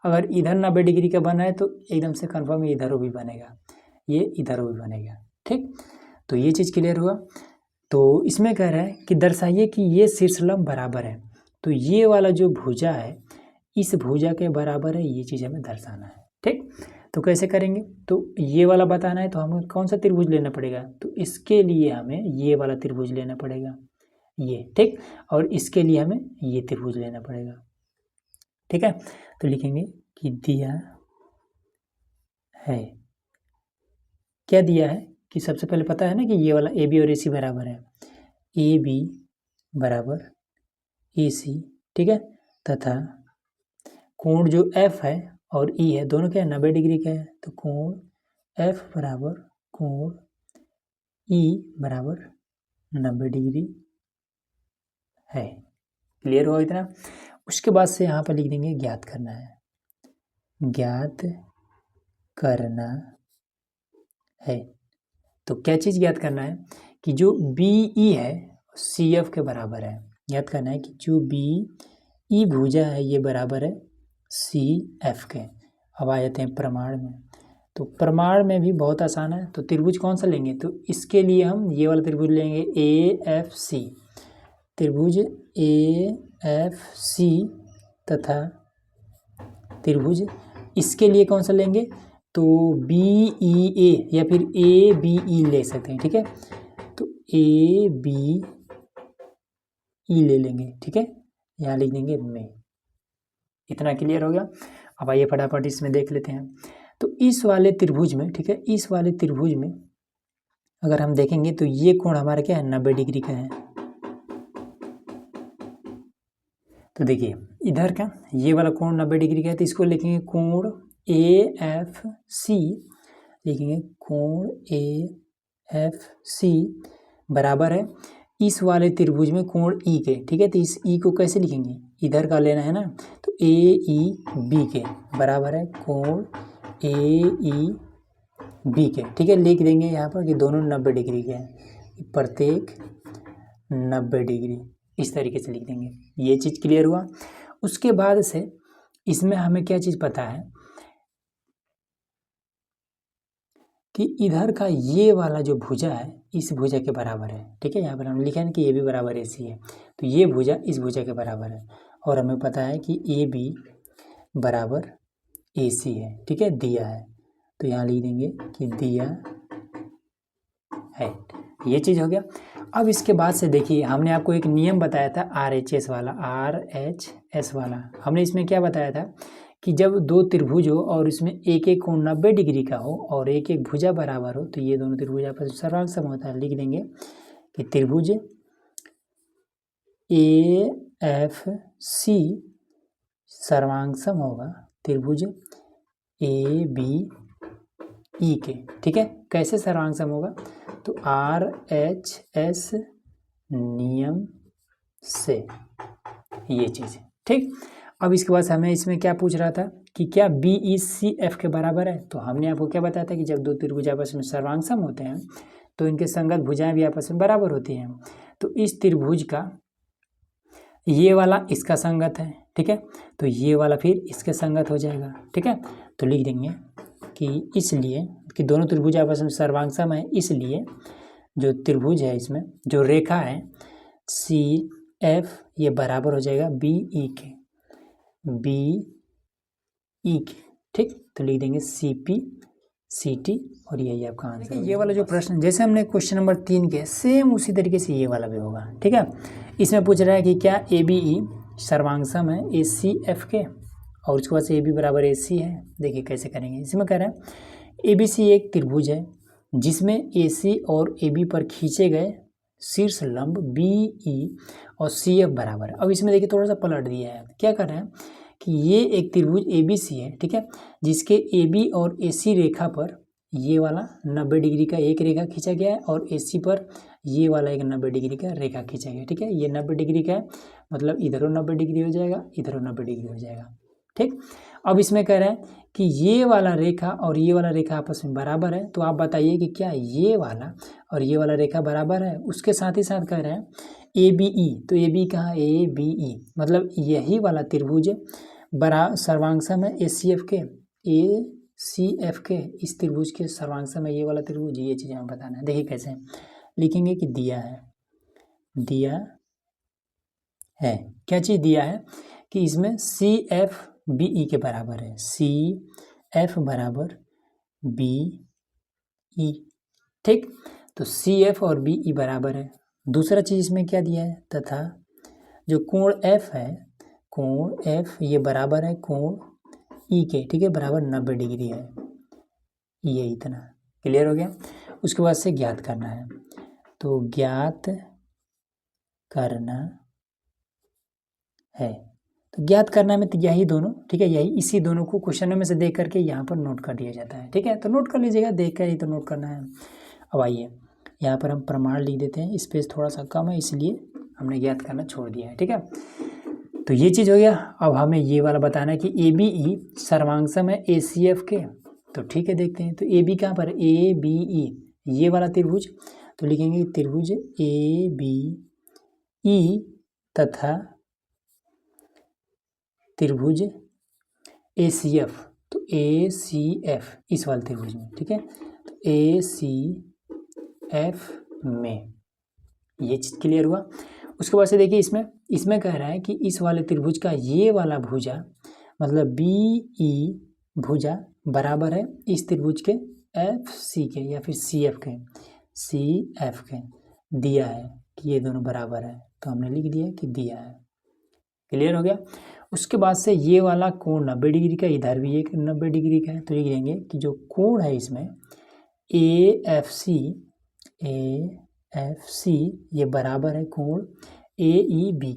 अगर इधर 90 डिग्री का बना है तो एकदम से कन्फर्म इधर भी बनेगा, ये इधर भी बनेगा। ठीक, तो ये चीज़ क्लियर हुआ। तो इसमें कह रहा है कि दर्शाइए कि ये शीर्षलंब बराबर है। तो ये वाला जो भुजा है इस भुजा के बराबर है, ये चीज़ हमें दर्शाना है। ठीक, तो कैसे करेंगे, तो ये वाला बताना है तो हमें कौन सा त्रिभुज लेना पड़ेगा, तो इसके लिए हमें ये वाला त्रिभुज लेना पड़ेगा ये। ठीक, और इसके लिए हमें ये त्रिभुज लेना पड़ेगा। ठीक है, तो लिखेंगे कि दिया है, क्या दिया है कि सबसे पहले पता है ना कि ये वाला ए बी और ए सी बराबर है, ए बी बराबर ए सी। ठीक है, तथा कोण जो एफ है और ई है दोनों क्या है 90 डिग्री का है। तो कोण एफ बराबर कोण ई बराबर 90 डिग्री है। क्लियर हुआ इतना। उसके बाद से यहाँ पर लिख देंगे ज्ञात करना है, ज्ञात करना है। तो क्या चीज़ ज्ञात करना है कि जो बी ई है सी एफ के बराबर है। ज्ञात करना है कि जो बी ई भुजा है ये बराबर है सी एफ के। अब आ जाते हैं प्रमाण में। तो प्रमाण में भी बहुत आसान है। तो त्रिभुज कौन सा लेंगे, तो इसके लिए हम ये वाला त्रिभुज लेंगे ए एफ सी। त्रिभुज ए एफ सी तथा त्रिभुज, इसके लिए कौन सा लेंगे, तो BEA या फिर ABE ले सकते हैं, ठीक है। तो ABE ले लेंगे, ठीक है, यहाँ लिख देंगे में। इतना क्लियर हो गया। अब आइए फटाफट इसमें देख लेते हैं। तो इस वाले त्रिभुज में, ठीक है, इस वाले त्रिभुज में अगर हम देखेंगे तो ये कोण हमारा क्या है, 90 डिग्री का है। तो देखिए इधर का ये वाला कोण 90 डिग्री का है, तो इसको लिखेंगे कोण AFC, लिखेंगे कोण AFC बराबर है इस वाले त्रिभुज में कोण E के, ठीक है। तो इस E को कैसे लिखेंगे, इधर का लेना है ना, तो AEB के बराबर है कोण AEB के, ठीक है। लिख देंगे यहाँ पर कि दोनों 90 डिग्री के हैं, प्रत्येक 90 डिग्री, इस तरीके से लिख देंगे। ये चीज़ क्लियर हुआ। उसके बाद से इसमें हमें क्या चीज़ पता है कि इधर का ये वाला जो भुजा है इस भुजा के बराबर है, ठीक है। यहाँ पर हमने लिखा है कि ये भी बराबर AC है, तो ये भुजा इस भुजा के बराबर है, और हमें पता है कि AB बराबर AC है, ठीक है, दिया है। तो यहाँ लिख देंगे कि दिया है, ये चीज़ हो गया। अब इसके बाद से देखिए हमने आपको एक नियम बताया था RHS वाला, हमने इसमें क्या बताया था कि जब दो त्रिभुज हो और इसमें एक एक कोण 90 डिग्री का हो और एक एक भुजा बराबर हो, तो ये दोनों त्रिभुज आपस में सर्वांग सम होता है। लिख देंगे कि त्रिभुज AFC सर्वांग सम होगा त्रिभुज ABE के, ठीक है। कैसे सर्वांग सम होगा, तो RHS नियम से, ये चीज़, ठीक। अब इसके बाद हमें इसमें क्या पूछ रहा था कि क्या BECF के बराबर है, तो हमने आपको क्या बताया था कि जब दो त्रिभुज आपस में सर्वांग सम होते हैं तो इनके संगत भुजाएं भी आपस में बराबर होती हैं। तो इस त्रिभुज का ये वाला इसका संगत है, ठीक है, तो ये वाला फिर इसके संगत हो जाएगा, ठीक है। तो लिख देंगे कि इसलिए कि दोनों त्रिभुज आपस में सर्वांग सम है, इसलिए जो त्रिभुज है इसमें जो रेखा है CF ये बराबर हो जाएगा BE के, ठीक। तो लिख देंगे CP CT और यही आपका आंसर। ये वाला जो प्रश्न जैसे हमने क्वेश्चन नंबर 3 के सेम उसी तरीके से ये वाला भी होगा, ठीक है। इसमें पूछ रहा है कि क्या ABE सर्वांग सम है ACF के, और उसके बाद से AB बराबर AC है। देखिए कैसे करेंगे। इसमें कह रहा है ABC एक त्रिभुज है जिसमें AC और AB पर खींचे गए शीर्ष लंब BE और CF बराबर है। अब इसमें देखिए थोड़ा सा पलट दिया है, क्या कर रहे हैं कि ये एक त्रिभुज ABC है, ठीक है, जिसके AB और AC रेखा पर ये वाला 90 डिग्री का एक रेखा खींचा गया है और AC पर ये वाला एक 90 डिग्री का रेखा खींचा गया है, ठीक है। ये 90 डिग्री का है, मतलब इधरों 90 डिग्री हो जाएगा, इधरों 90 डिग्री हो जाएगा, ठीक। अब इसमें कह रहे हैं कि ये वाला रेखा और ये वाला रेखा आपस में बराबर है, तो आप बताइए कि क्या ये वाला और ये वाला रेखा बराबर है। उसके साथ ही साथ कह रहे हैं ABE, तो AB कहाँ, ABE मतलब यही वाला त्रिभुज सर्वांग सम है ACF के, ACF के इस त्रिभुज के सर्वांग सम है ये वाला त्रिभुज। ये चीज़ हमें बताना है। देखिए कैसे लिखेंगे कि दिया है क्या चीज़ दिया है कि इसमें CF BE के बराबर है, CF बराबर BE, ठीक। तो CF और BE बराबर है। दूसरा चीज़ इसमें क्या दिया है, तथा जो कोण F है, कोण F ये बराबर है कोण E के, ठीक है, बराबर 90 डिग्री है। ये इतना क्लियर हो गया। उसके बाद से ज्ञात करना है, तो ज्ञात करना है, तो ज्ञात करना में तो यही दोनों, ठीक है, यही इसी दोनों को क्वेश्चन में से देख करके यहाँ पर नोट कर दिया जाता है, ठीक है। तो नोट कर लीजिएगा, देख कर ही तो नोट करना है। अब आइए यहाँ पर हम प्रमाण लिख देते हैं, स्पेस थोड़ा सा कम है इसलिए हमने ज्ञात करना छोड़ दिया है, ठीक है। तो ये चीज़ हो गया। अब हमें ये वाला बताना है कि ABE सर्वांग सम है ACF के, तो ठीक है देखते हैं। तो AB कहाँ पर, ABE ये वाला त्रिभुज, तो लिखेंगे त्रिभुज ABE तथा त्रिभुज ACF, तो ACF इस वाले त्रिभुज में, ठीक है, तो ACF में, ये चीज़ क्लियर हुआ। उसके बाद से देखिए इसमें कह रहा है कि इस वाले त्रिभुज का ये वाला भुजा मतलब बी ई भुजा बराबर है इस त्रिभुज के एफ सी के या फिर सी एफ के दिया है कि ये दोनों बराबर है, तो हमने लिख दिया कि दिया है। क्लियर हो गया। उसके बाद से ये वाला कोण 90 डिग्री का, इधर भी एक 90 डिग्री का है, तो लिख देंगे कि जो कोण है इसमें ए एफ सी ये बराबर है कोण ए ई बी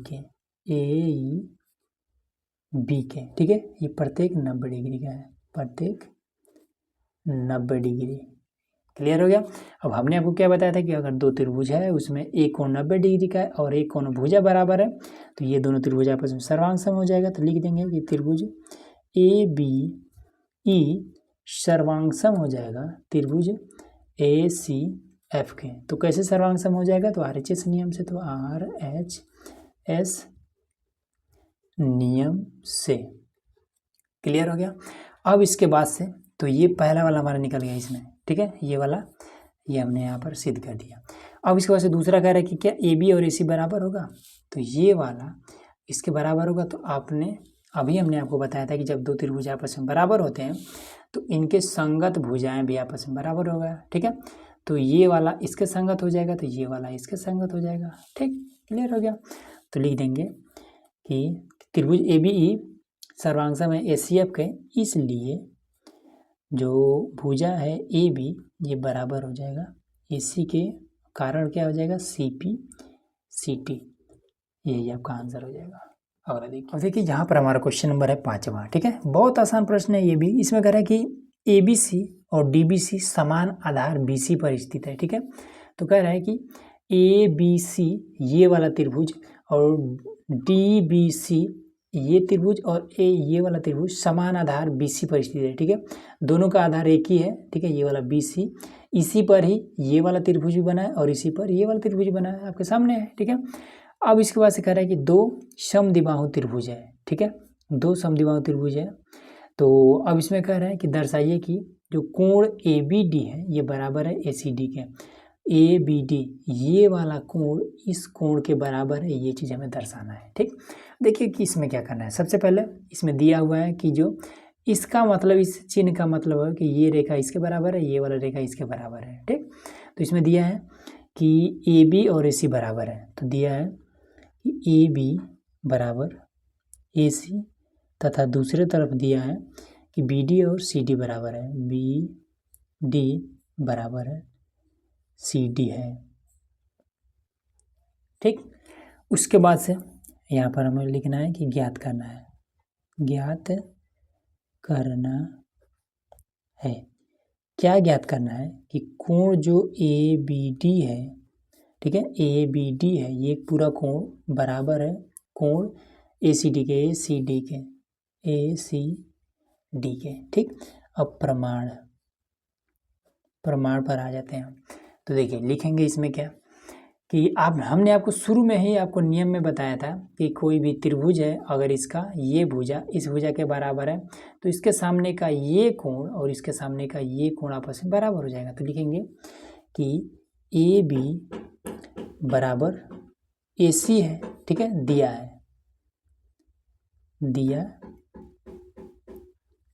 के, ठीक है। ये प्रत्येक 90 डिग्री का है, प्रत्येक 90 डिग्री। क्लियर हो गया। अब हमने आपको क्या बताया था कि अगर दो त्रिभुज है उसमें एक कोण 90 डिग्री का है और एक कोण भुजा बराबर है, तो ये दोनों त्रिभुज आपस में सर्वांग सम हो जाएगा। तो लिख देंगे कि त्रिभुज ए बी ई सर्वांग सम हो जाएगा त्रिभुज ए सी एफ के। तो कैसे सर्वांग सम हो जाएगा, तो RHS नियम से, तो RHS नियम से। क्लियर हो गया। अब इसके बाद से तो ये पहला वाला हमारा निकल गया इसमें, ठीक है। ये वाला ये हमने यहाँ पर सिद्ध कर दिया। अब इसके बाद से दूसरा कह रहा है कि क्या AB और AC बराबर होगा, तो ये वाला इसके बराबर होगा। तो अभी हमने आपको बताया था कि जब दो त्रिभुज आपस में बराबर होते हैं तो इनके संगत भुजाएं भी आपस में बराबर होगा, ठीक है। तो ये वाला इसके संगत हो जाएगा, तो ये वाला इसके संगत हो जाएगा, ठीक। क्लियर हो गया। तो लिख देंगे कि त्रिभुज ABE सर्वांग सम है ACF के, इसलिए जो भुजा है AB ये बराबर हो जाएगा AC के, कारण क्या हो जाएगा CP CT, यही आपका आंसर हो जाएगा। अगला देखिए यहाँ पर हमारा क्वेश्चन नंबर है 5वां, ठीक है। बहुत आसान प्रश्न है ये भी। इसमें कह रहा है कि ABC और DBC समान आधार BC पर स्थित है, ठीक है। तो कह रहा है कि ABC ये वाला त्रिभुज और DBC ये त्रिभुज और ये वाला त्रिभुज समान आधार BC पर स्थित है, ठीक है। दोनों का आधार एक ही है, ठीक है। ये वाला BC, इसी पर ही ये वाला त्रिभुज भी बना है और इसी पर ये वाला त्रिभुज बना है, आपके सामने है, ठीक है। अब इसके बाद से कह रहा है कि दो समद्विबाहु त्रिभुज है, ठीक है। दो समद्विबाहु त्रिभुज है। तो अब इसमें कह रहा है कि दर्शाइए कि जो कोण ABD है ये बराबर है ACD के। ABD ये वाला कोण इस कोण के बराबर है, ये चीज़ हमें दर्शाना है, ठीक। देखिए कि इसमें क्या करना है। सबसे पहले इसमें दिया हुआ है कि जो इसका मतलब, इस चिन्ह का मतलब है कि ये रेखा इसके बराबर है, ये वाला रेखा इसके बराबर है, ठीक। तो इसमें दिया है कि AB और AC बराबर है, तो दिया है कि AB बराबर AC, तथा दूसरे तरफ दिया है कि BD और CD बराबर है, BD बराबर है CD है, ठीक। उसके बाद से यहाँ पर हमें लिखना है कि ज्ञात करना है, ज्ञात करना है। क्या ज्ञात करना है कि कोण जो ABD है, ठीक है, ABD है ये पूरा कोण बराबर है कोण ACD के, ठीक। अब प्रमाण पर आ जाते हैं। तो देखिए लिखेंगे इसमें क्या कि हमने आपको शुरू में ही आपको नियम में बताया था कि कोई भी त्रिभुज है अगर इसका ये भुजा इस भुजा के बराबर है तो इसके सामने का ये कोण और इसके सामने का ये कोण आपस में बराबर हो जाएगा। तो लिखेंगे कि AB बराबर AC है, ठीक है, दिया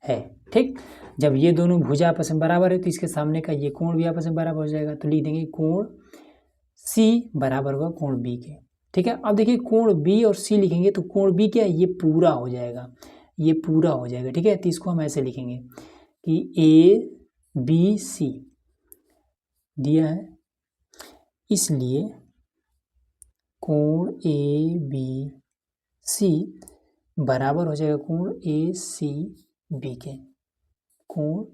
है, ठीक। जब ये दोनों भुजा आपस में बराबर है तो इसके सामने का ये कोण भी आपस में बराबर हो जाएगा। तो लिख देंगे कोण C बराबर होगा कोण B के, ठीक है। अब देखिए कोण B और C लिखेंगे तो कोण B क्या है, ये पूरा हो जाएगा, ये पूरा हो जाएगा, ठीक है। तो इसको हम ऐसे लिखेंगे कि ABC दिया है, इसलिए कोण ABC बराबर हो जाएगा कोण ACB के, कोण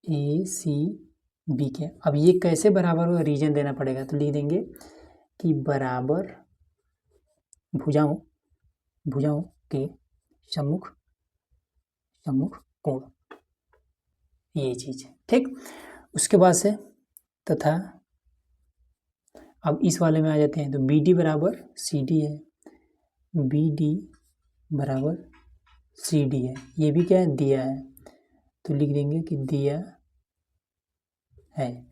ACB के। अब ये कैसे बराबर होगा, रीजन देना पड़ेगा। तो लिख देंगे कि बराबर भुजाओं के सम्मुख कोण, ये चीज, ठीक। उसके बाद से तथा अब इस वाले में आ जाते हैं। तो BD बराबर CD है, BD बराबर CD है, ये भी क्या है, दिया है। तो लिख देंगे कि दिया है।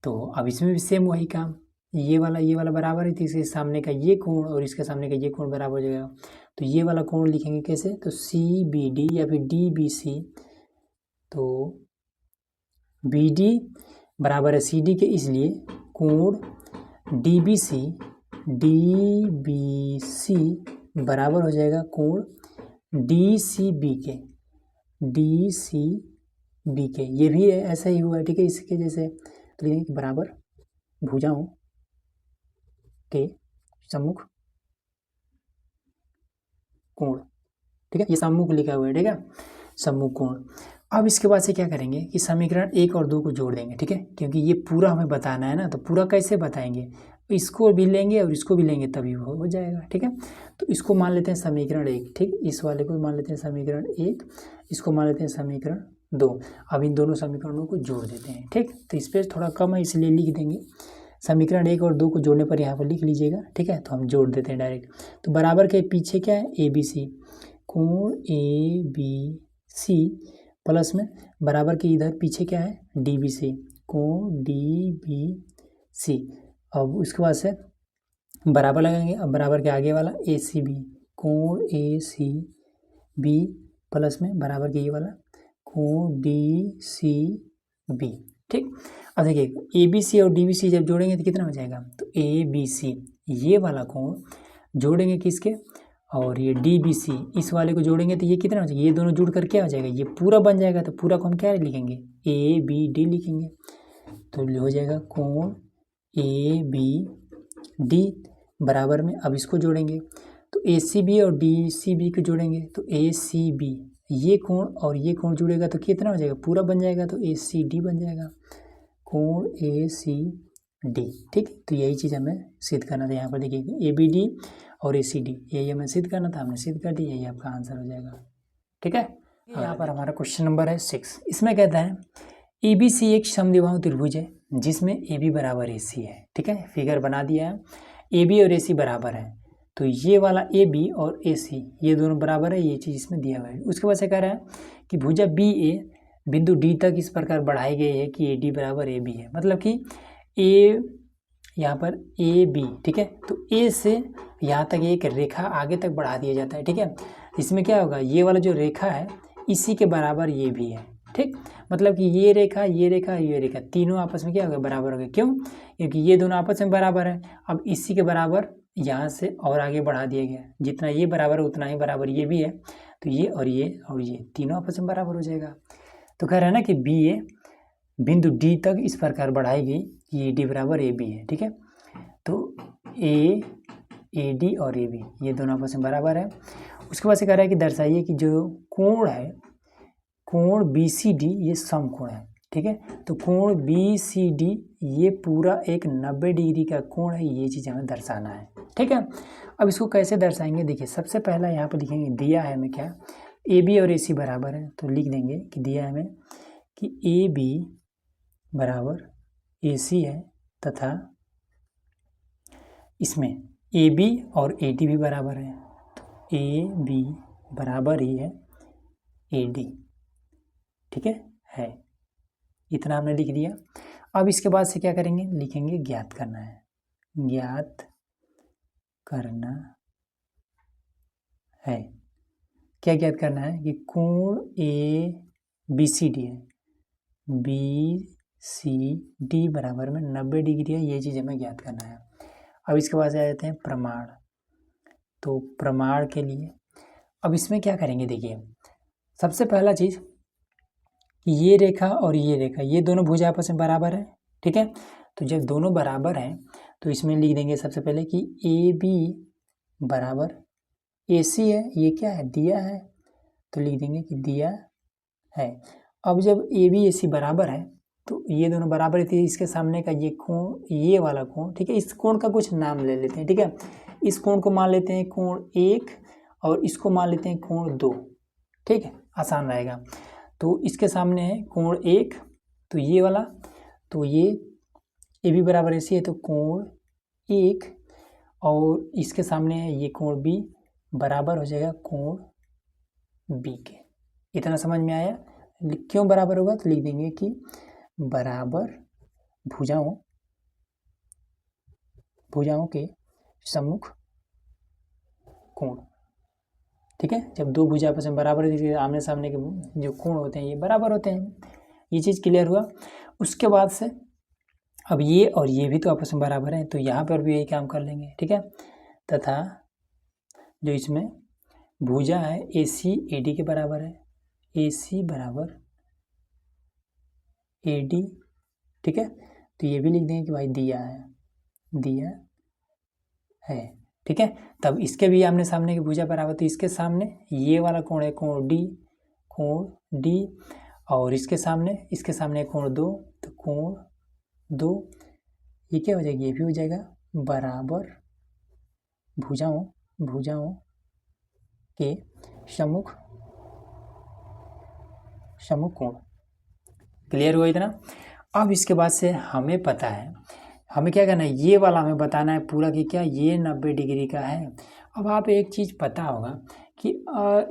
तो अब इसमें भी सेम वही काम ये वाला बराबर है, तो इसके सामने का ये कोण और इसके सामने का ये कोण बराबर हो जाएगा। तो ये वाला कोण लिखेंगे कैसे, तो CBD या फिर DBC, तो BD बराबर है CD के, इसलिए कोण DBC बराबर हो जाएगा कोण DCB के। ये भी ऐसा ही हुआ है, ठीक है। इसके जैसे तो लिखेंगे कि बराबर भुजाओं के सम्मुख कोण, ठीक है। ये सम्मुख लिखा हुआ है, ठीक है, सम्मुख कोण। अब इसके बाद से क्या करेंगे कि समीकरण 1 और 2 को जोड़ देंगे, ठीक है, क्योंकि ये पूरा हमें बताना है ना, तो पूरा कैसे बताएंगे, इसको भी लेंगे और इसको भी लेंगे तभी हो जाएगा, ठीक है। तो इसको मान लेते हैं समीकरण 1, ठीक, इस वाले को मान लेते हैं समीकरण 1, इसको मान लेते हैं समीकरण 2। अब इन दोनों समीकरणों को जोड़ देते हैं, ठीक। तो स्पेस थोड़ा कम है इसलिए लिख देंगे, समीकरण 1 और 2 को जोड़ने पर यहाँ पर लिख लीजिएगा, ठीक है। तो हम जोड़ देते हैं डायरेक्ट। तो बराबर के पीछे क्या है, ABC, कोण ABC प्लस में बराबर के इधर पीछे क्या है, DBC, कोण DBC। अब उसके बाद से बराबर लगाएंगे, अब बराबर के आगे वाला ACB, कोण ACB प्लस में बराबर के ये वाला कोण DCB, ठीक। अब देखिए ABC और DBC जब जोड़ेंगे तो कितना हो जाएगा, तो ABC ये वाला कोण जोड़ेंगे किसके, और ये DBC इस वाले को जोड़ेंगे तो ये कितना हो जाएगा, ये दोनों जुड़ कर क्या हो जाएगा, ये पूरा बन जाएगा। तो पूरा को हम क्या लिखेंगे, ABD लिखेंगे। तो हो जाएगा कोण ABD बराबर में, अब इसको जोड़ेंगे तो ACB और DCB को जोड़ेंगे तो ACB ये कोण और ये कोण जुड़ेगा तो कितना हो जाएगा, पूरा बन जाएगा। तो ACD बन जाएगा, कोण ACD, ठीक। तो यही चीज़ हमें सिद्ध करना था। यहाँ पर देखिए ABD और ACD यही हमें सिद्ध करना था, हमने सिद्ध कर दिया, यही आपका आंसर हो जाएगा, ठीक है। यहाँ पर हमारा क्वेश्चन नंबर है 6। इसमें कहता है ABC एक समद्विबाहु त्रिभुज है जिसमें AB बराबर AC है, ठीक है। फिगर बना दिया है, AB और AC बराबर है, तो ये वाला AB और AC ये दोनों बराबर है, ये चीज़ इसमें दिया हुआ है। उसके बाद से कह रहा है कि भुजा BA बिंदु D तक इस प्रकार बढ़ाई गई है कि AD बराबर AB है, मतलब कि A यहाँ पर AB, ठीक है। तो A से यहाँ तक एक रेखा आगे तक बढ़ा दिया जाता है, ठीक है। इसमें क्या होगा, ये वाला जो रेखा है इसी के बराबर ये भी है, ठीक। मतलब कि ये रेखा तीनों आपस में क्या हो गया, बराबर हो गए। क्यों, क्योंकि ये दोनों आपस में बराबर है। अब इसी के बराबर यहाँ से और आगे बढ़ा दिया गया, जितना ये बराबर उतना ही बराबर ये भी है। तो ये और ये तीनों आपस में बराबर हो जाएगा। तो कह रहा है ना कि BA बिंदु D तक इस प्रकार बढ़ाई गई कि AD बराबर AB है, ठीक है। तो AD और AB ये दोनों आपस में बराबर है। उसके बाद से कह रहा है कि दर्शाइए कि जो कोण है, कोण BCD ये समकोण है, ठीक है। तो कोण BCD ये पूरा एक 90 डिग्री का कोण है, ये चीज़ हमें दर्शाना है, ठीक है। अब इसको कैसे दर्शाएंगे, देखिए सबसे पहला यहाँ पर लिखेंगे, दिया है हमें क्या, AB और AC बराबर है, तो लिख देंगे कि दिया है हमें कि AB बराबर AC है तथा इसमें AB और AD भी बराबर है, तो AB बराबर ही है AD, ठीक है। इतना हमने लिख दिया। अब इसके बाद से क्या करेंगे, लिखेंगे ज्ञात करना है, ज्ञात करना है। क्या ज्ञात करना है कि कोण ABCD है, BCD बराबर में 90 डिग्री है, ये चीज़ हमें ज्ञात करना है। अब इसके बाद से आ जाते हैं प्रमाण। तो प्रमाण के लिए अब इसमें क्या करेंगे, देखिए सबसे पहला चीज़ कि ये रेखा और ये रेखा ये दोनों भुजा आपस में बराबर है, ठीक है। तो जब दोनों बराबर हैं तो इसमें लिख देंगे सबसे पहले कि AB बराबर AC है, ये क्या है, दिया है, तो लिख देंगे कि दिया है। अब जब AB AC बराबर है तो ये दोनों बराबर थे, इसके सामने का ये कोण, ये वाला कोण, ठीक है, इस कोण का कुछ नाम ले लेते हैं, ठीक है। इस कोण को मान लेते हैं कोण 1 और इसको मान लेते हैं कोण 2, ठीक है, आसान रहेगा। तो इसके सामने है कोण 1, तो ये वाला, तो ये AB बराबर AC है, तो कोण 1 और इसके सामने है ये कोण B बराबर हो जाएगा कोण B के। इतना समझ में आया, क्यों बराबर होगा, तो लिख देंगे कि बराबर भुजाओं भुजाओं के सम्मुख कोण, ठीक है। जब दो भुजा आपस में बराबर आमने सामने के जो कोण होते हैं ये बराबर होते हैं, ये चीज़ क्लियर हुआ। उसके बाद से अब ये और ये भी तो आपस में बराबर हैं, तो यहाँ पर भी यही काम कर लेंगे, ठीक है। तथा जो इसमें भुजा है AC AD के बराबर है, AC बराबर AD, ठीक है। तो ये भी लिख देंगे कि भाई दिया है, ठीक है। तब इसके भी आमने सामने की भुजा बराबर, तो इसके सामने ये वाला कोण है कोण D, और इसके सामने कोण 2, तो कोण 2 ये क्या हो जाएगी, ये भी हो जाएगा बराबर भुजाओं के सम्मुख कोण। क्लियर हुआ इतना। अब इसके बाद से हमें पता है हमें क्या करना है, ये वाला हमें बताना है पूरा कि क्या ये 90 डिग्री का है। अब आप एक चीज़ पता होगा कि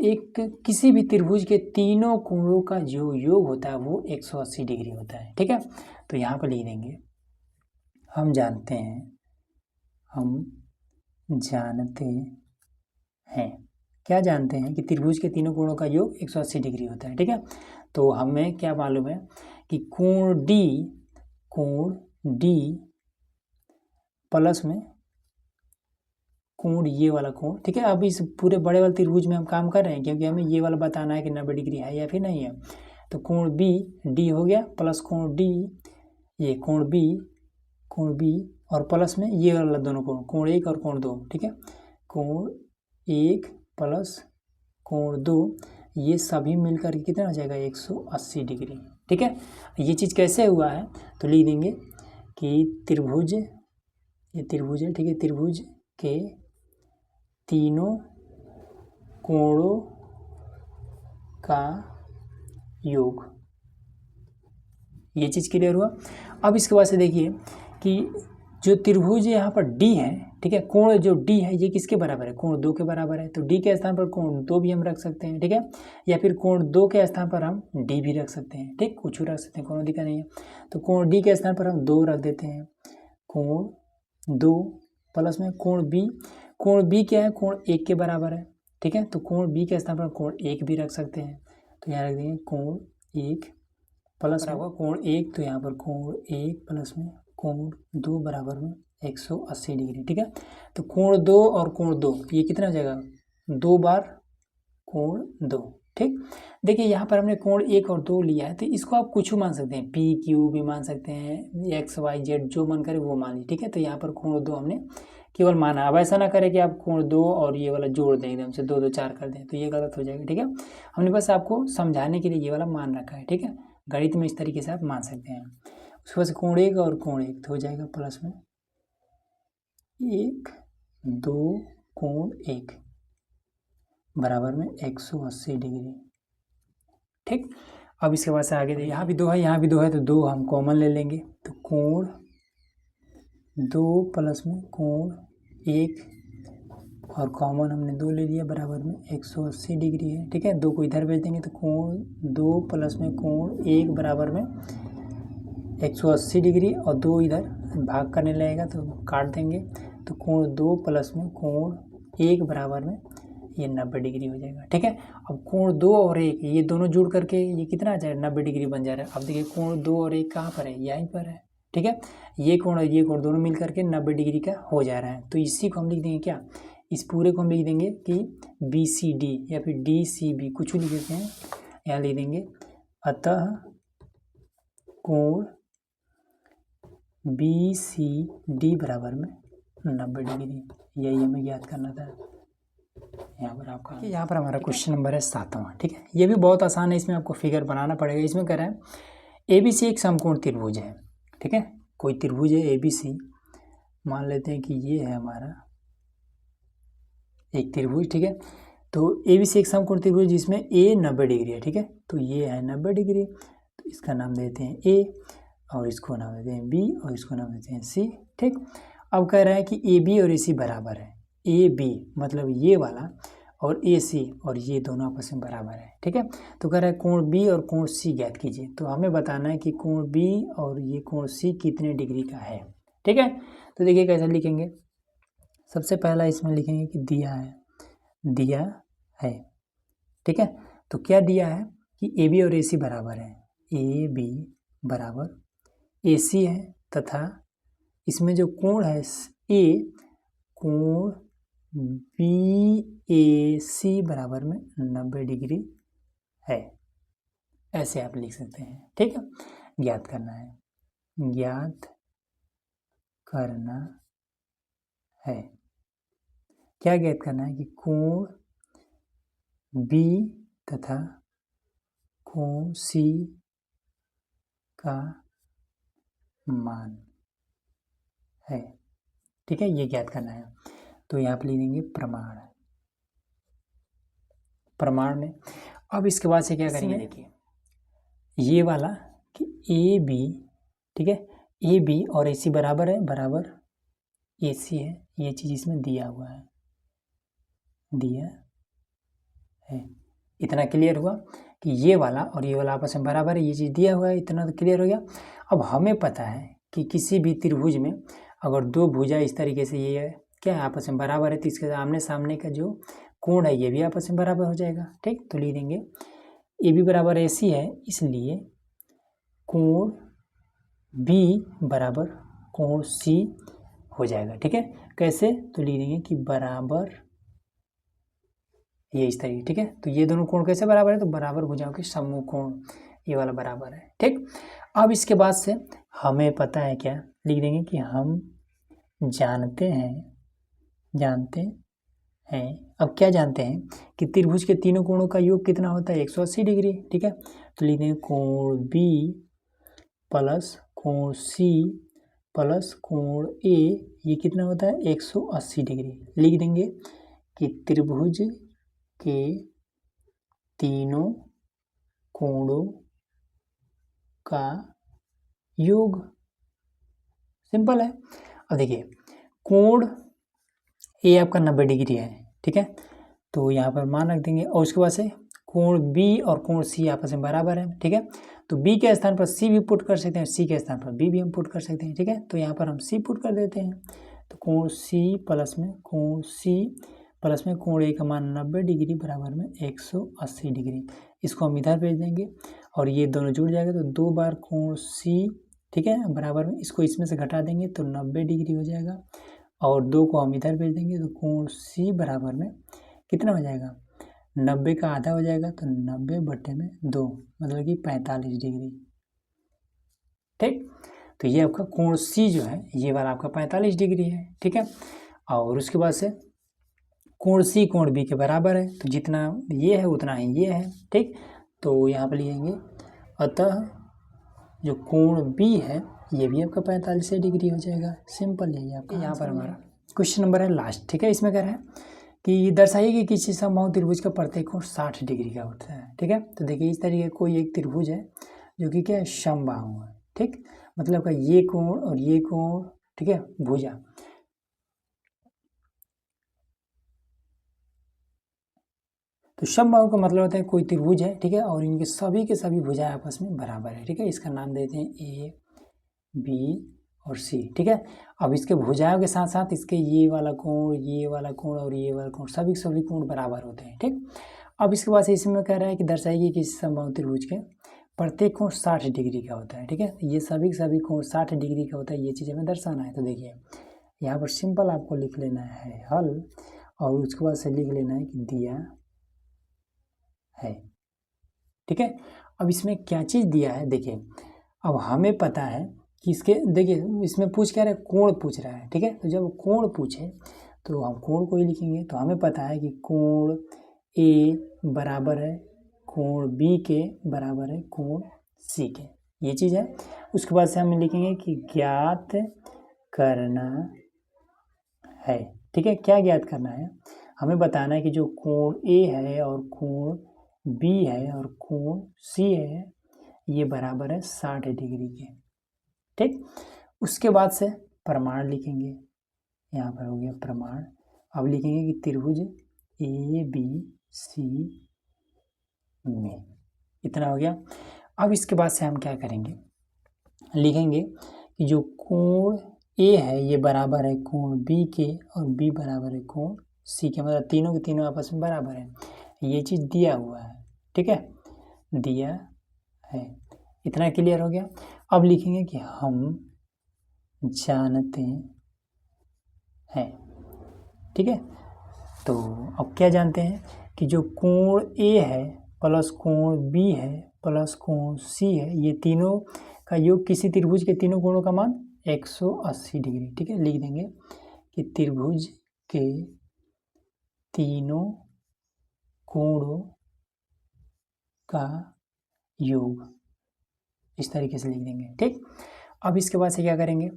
एक किसी भी त्रिभुज के तीनों कोणों का जो योग होता है वो 180 डिग्री होता है, ठीक है। तो यहाँ पर लिख देंगे हम जानते हैं क्या जानते हैं कि त्रिभुज के तीनों कोणों का योग 180 डिग्री होता है, ठीक है। तो हमें क्या मालूम है कि कोण D प्लस में कोण ये वाला कोण, ठीक है। अब इस पूरे बड़े वाले त्रिभुज में हम काम कर रहे हैं क्योंकि हमें ये वाला बताना है कि 90 डिग्री है या फिर नहीं है। तो कोण D हो गया प्लस कोण D, ये कोण B और प्लस में ये वाला दोनों कोण 1 और कोण 2, ठीक है। कोण 1 प्लस कोण 2 ये सभी मिलकर के कितना हो जाएगा 180 डिग्री, ठीक है। ये चीज़ कैसे हुआ है तो लिख देंगे कि त्रिभुज, ये त्रिभुज है, ठीक है। त्रिभुज के तीनों कोणों का योग, ये चीज़ क्लियर हुआ। अब इसके बाद से देखिए कि जो त्रिभुज यहाँ पर D है, ठीक है, कोण जो D है ये किसके बराबर है, कोण 2 के बराबर है। तो D के स्थान पर कोण 2 भी हम रख सकते हैं, ठीक है, या फिर कोण 2 के स्थान पर हम D भी रख सकते हैं, ठीक, कुछ भी रख सकते हैं, कोई दिक्कत नहीं है। तो कोण D के स्थान पर हम 2 रख देते हैं, कोण 2 प्लस में कोण B क्या है, कोण 1 के बराबर है, ठीक है। तो कोण B के स्थान पर कोण 1 भी रख सकते हैं, तो यहाँ रख देंगे कोण 1 प्लस होगा कोण 1, तो यहाँ पर कोण 1 प्लस में कोण 2 बराबर में 180 डिग्री, ठीक है। तो कोण 2 और कोण 2 ये कितना हो जाएगा, 2 बार कोण 2, ठीक। देखिए यहाँ पर हमने कोण 1 और 2 लिया है, तो इसको आप कुछ मान सकते हैं, PQ भी मान सकते हैं, XYZ जो मन करे वो मान लीजिए, ठीक है। तो यहाँ पर कोण 2 हमने केवल माना। अब ऐसा ना करें कि आप कोण 2 और ये वाला जोड़ दें एकदम से 2 2 4 कर दें, तो ये गलत हो जाएगा, ठीक है। हमने बस आपको समझाने के लिए ये वाला मान रखा है, ठीक है। गणित में इस तरीके से आप मान सकते हैं। उसके बाद कोण 1 और कोण 1 तो हो जाएगा प्लस में 1 2 कोण 1 बराबर में 180 डिग्री, ठीक। अब इसके बाद से आगे देखिए, यहाँ भी 2 है, यहाँ भी 2 है, तो 2 हम कॉमन ले लेंगे, तो कोण 2 प्लस में कोण 1 और कॉमन हमने 2 ले लिया बराबर में 180 डिग्री है, ठीक है। 2 को इधर भेज देंगे तो कोण 2 प्लस में कोण 1 बराबर में 180 डिग्री और 2 इधर भाग करने लगेगा तो काट देंगे, तो कोण 2 प्लस में कोण 1 बराबर में ये 90 डिग्री हो जाएगा, ठीक है। अब कोण 2 और 1 ये दोनों जुड़ करके ये कितना आ जाएगा, 90 डिग्री बन जा रहा है। अब देखिए कोण 2 और 1 कहाँ पर है, यहीं पर है, ठीक है। ये कोण और ये कोण दोनों मिल करके 90 डिग्री का हो जा रहा है। तो इसी को हम लिख देंगे क्या, इस पूरे को हम लिख देंगे कि BCD या फिर DCB कुछ भी लिख देते हैं, यहाँ लिख देंगे अतः कोण BCD बराबर में 90 डिग्री, यही हमें ज्ञात करना था। यहाँ पर आपका यहाँ पर हमारा क्वेश्चन नंबर है 7वां, ठीक है। ये भी बहुत आसान है, इसमें आपको फिगर बनाना पड़ेगा। इसमें कह रहा है ABC एक समकोण त्रिभुज है, ठीक है। कोई त्रिभुज है ABC, मान लेते हैं कि ये है हमारा एक त्रिभुज, ठीक है। तो ABC एक समकोण त्रिभुज जिसमें A 90 डिग्री है, ठीक है। तो ये है 90 डिग्री, तो इसका नाम देते हैं A और इसको नाम देते हैं B और इसको नाम देते हैं C, ठीक। अब कह रहा है कि AB और AC बराबर है, AB मतलब ये वाला और AC और ये दोनों आपस में बराबर है, ठीक है। तो कह रहा है कोण B और कोण C ज्ञात कीजिए। तो हमें बताना है कि कोण B और ये कोण C कितने डिग्री का है, ठीक है। तो देखिए कैसे लिखेंगे, सबसे पहला इसमें लिखेंगे कि दिया है, ठीक है। तो क्या दिया है कि ए बी और ए सी बराबर है, ए बी बराबर ए सी है, तथा इसमें जो कोण है ए, कोण बी ए सी बराबर में 90 डिग्री है, ऐसे आप लिख सकते हैं, ठीक है। ज्ञात करना है क्या ज्ञात करना है कि कोण बी तथा कोण सी का मान है, ठीक है, ये ज्ञात करना है। तो यहाँ पर लिख देंगे प्रमाण में। अब इसके बाद से क्या करेंगे, देखिए ये वाला कि ए बी, ठीक है, ए बी और ए सी बराबर है, बराबर ए सी है, ये चीज़ इसमें दिया हुआ है, इतना क्लियर हुआ कि ये वाला और ये वाला आपस में बराबर है, ये चीज़ दिया हुआ है, इतना तो क्लियर हो गया। अब हमें पता है कि किसी भी त्रिभुज में अगर दो भुजा इस तरीके से ये क्या है आपस में बराबर है, तो इसके आमने सामने का जो कोण है ये भी आपस में बराबर हो जाएगा, ठीक। तो लिख देंगे ए बी बराबर ए सी है, इसलिए कोण बी बराबर कोण सी हो जाएगा, ठीक है। कैसे, तो लिख देंगे कि बराबर ये इस तरीके, ठीक है। तो ये दोनों कोण कैसे बराबर है, तो बराबर भुजाओं के समूह कोण, ये वाला बराबर है, ठीक। अब इसके बाद से हमें पता है क्या, लिख देंगे कि हम जानते हैं। अब क्या जानते हैं कि त्रिभुज के तीनों कोणों का योग कितना होता है, 180 डिग्री, ठीक है। तो लिख देंगे कोण बी प्लस कोण सी प्लस कोण ए, ये कितना होता है 180 डिग्री। लिख देंगे कि त्रिभुज के तीनों कोणों का योग, सिंपल है। अब देखिए कोण ए आपका 90 डिग्री है, ठीक है, तो यहाँ पर मान रख देंगे, और उसके बाद से कोण बी और कोण सी आपस में बराबर है, ठीक है। तो बी के स्थान पर सी भी पुट कर सकते हैं, सी के स्थान पर बी भी हम पुट कर सकते हैं, ठीक है। तो यहाँ पर हम सी पुट कर देते हैं, तो कोण सी प्लस में कोण सी प्लस में कोण ए का मान 90 डिग्री बराबर में 180 डिग्री, इसको हम इधर भेज देंगे और ये दोनों जुड़ जाएगा, तो 2 बार कोण सी, ठीक है, बराबर में इसको इसमें से घटा देंगे तो 90 डिग्री हो जाएगा, और 2 को हम इधर भेज देंगे तो कोण सी बराबर में कितना हो जाएगा, 90 का आधा हो जाएगा, तो 90/2 मतलब कि 45 डिग्री, ठीक। तो ये आपका कोण सी जो है ये वाला आपका 45 डिग्री है, ठीक है। और उसके बाद से कोण सी कोण बी के बराबर है, तो जितना ये है उतना ही ये है, ठीक। तो यहाँ पर लिखेंगे अतः जो कोण बी है ये भी आपका 45 डिग्री हो जाएगा, सिंपल यही आपका। यहाँ पर हमारा क्वेश्चन नंबर है लास्ट, ठीक है। इसमें कह रहा है कि दर्शाइए कि किसी समबाहु त्रिभुज का प्रत्येक कोण 60 डिग्री का होता है, ठीक है। तो देखिए इस तरीके कोई एक त्रिभुज है जो कि क्या है, समबाहु है, ठीक, मतलब का ये कोण और ये कोण, ठीक है, भुजा, तो समबाहु का मतलब होता है कोई त्रिभुज है, ठीक है, और इनके सभी के सभी भुजाएं आपस में बराबर है, ठीक है। इसका नाम देते हैं ए बी और सी, ठीक है। अब इसके भुजाओं के साथ साथ इसके ये वाला कोण, ये वाला कोण और ये वाला कोण, सभी कोण बराबर होते हैं, ठीक। अब इसके बाद इसमें कह रहा है कि दर्शाइए कि समबाहु त्रिभुज के प्रत्येक कोण 60 डिग्री का होता है, ठीक है। ये सभी कोण 60 डिग्री का होता है, ये चीज़ हमें दर्शाना है। तो देखिए यहाँ पर सिंपल आपको लिख लेना है हल, और उसके बाद से लिख लेना है कि दिया है, ठीक है। अब इसमें क्या चीज़ दिया है, देखिए अब हमें पता है कि इसके, देखिए इसमें पूछ क्या रहा है, कोण पूछ रहा है, ठीक है। तो जब कोण पूछे तो हम कोण को ही लिखेंगे, तो हमें पता है कि कोण ए बराबर है कोण बी के बराबर है कोण सी के, ये चीज़ है। उसके बाद से हम लिखेंगे कि ज्ञात करना है, ठीक है। क्या ज्ञात करना है, हमें बताना है कि जो कोण ए है और कोण बी है और कोण सी है ये बराबर है 60 डिग्री के, ठीक। उसके बाद से प्रमाण लिखेंगे, यहाँ पर हो गया प्रमाण। अब लिखेंगे कि त्रिभुज ए बी सी में, इतना हो गया। अब इसके बाद से हम क्या करेंगे, लिखेंगे कि जो कोण ए है ये बराबर है कोण बी के और बी बराबर है कोण सी के, मतलब तीनों के तीनों आपस में बराबर है, ये चीज़ दिया हुआ है, ठीक है, दिया है। इतना क्लियर हो गया। अब लिखेंगे कि हम जानते हैं, ठीक है। तो अब क्या जानते हैं कि जो कोण ए है प्लस कोण बी है प्लस कोण सी है, ये तीनों का योग किसी त्रिभुज के तीनों कोणों का मान 180 डिग्री, ठीक है। लिख देंगे कि त्रिभुज के तीनों कोणों का योग, इस तरीके से लिख देंगे, ठीक। अब इसके बाद से क्या करेंगे,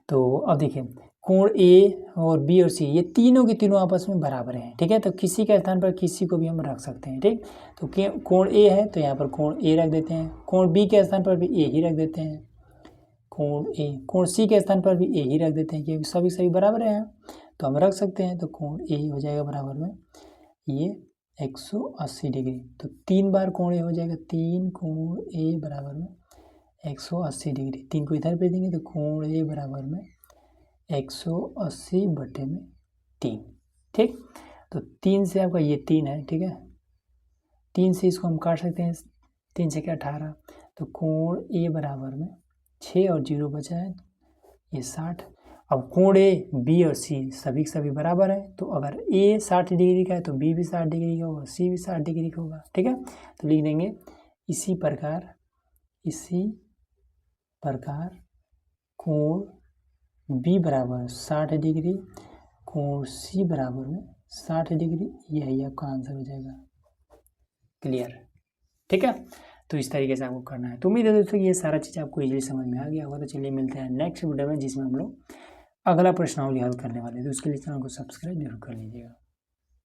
तो अब देखिए कोण ए और बी और सी ये तीनों के तीनों आपस में बराबर हैं, ठीक है। तो किसी के स्थान पर किसी को भी हम रख सकते हैं, ठीक। तो कोण ए है तो यहाँ पर कोण ए रख देते हैं, कोण बी के स्थान पर भी ए ही रख देते हैं, कोण सी के स्थान पर भी ए ही रख देते हैं, क्योंकि सभी बराबर हैं तो हम रख सकते हैं। तो कोण ए हो जाएगा बराबर में ये 180 डिग्री, तो 3 बार कोण ए हो जाएगा, 3 कोण ए बराबर में 180 डिग्री, 3 को इधर भेज देंगे तो कोण ए बराबर में 180/3, ठीक। तो 3 से आपका ये 3 है, ठीक है, 3 से इसको हम काट सकते हैं, 3 से क्या 18, तो कोण ए बराबर में 6 और 0 बचा है ये 60। अब कोण ए बी और सी सभी बराबर है, तो अगर ए 60 डिग्री का है तो बी भी 60 डिग्री का होगा, सी भी 60 डिग्री का होगा, ठीक है। तो लिख देंगे इसी प्रकार कोण बी बराबर 60 डिग्री, कोण सी बराबर में 60 डिग्री, यही आपका आंसर हो जाएगा। क्लियर, ठीक है। तो इस तरीके से आपको करना है। तो उम्मीद है दोस्तों ये सारा चीज़ आपको इजीली समझ में आ गया होगा। तो चलिए मिलते हैं नेक्स्ट वीडियो में, जिसमें हम लोग अगला प्रश्नावली हल करने वाले हैं। तो उसके लिए चैनल को सब्सक्राइब जरूर कर लीजिएगा।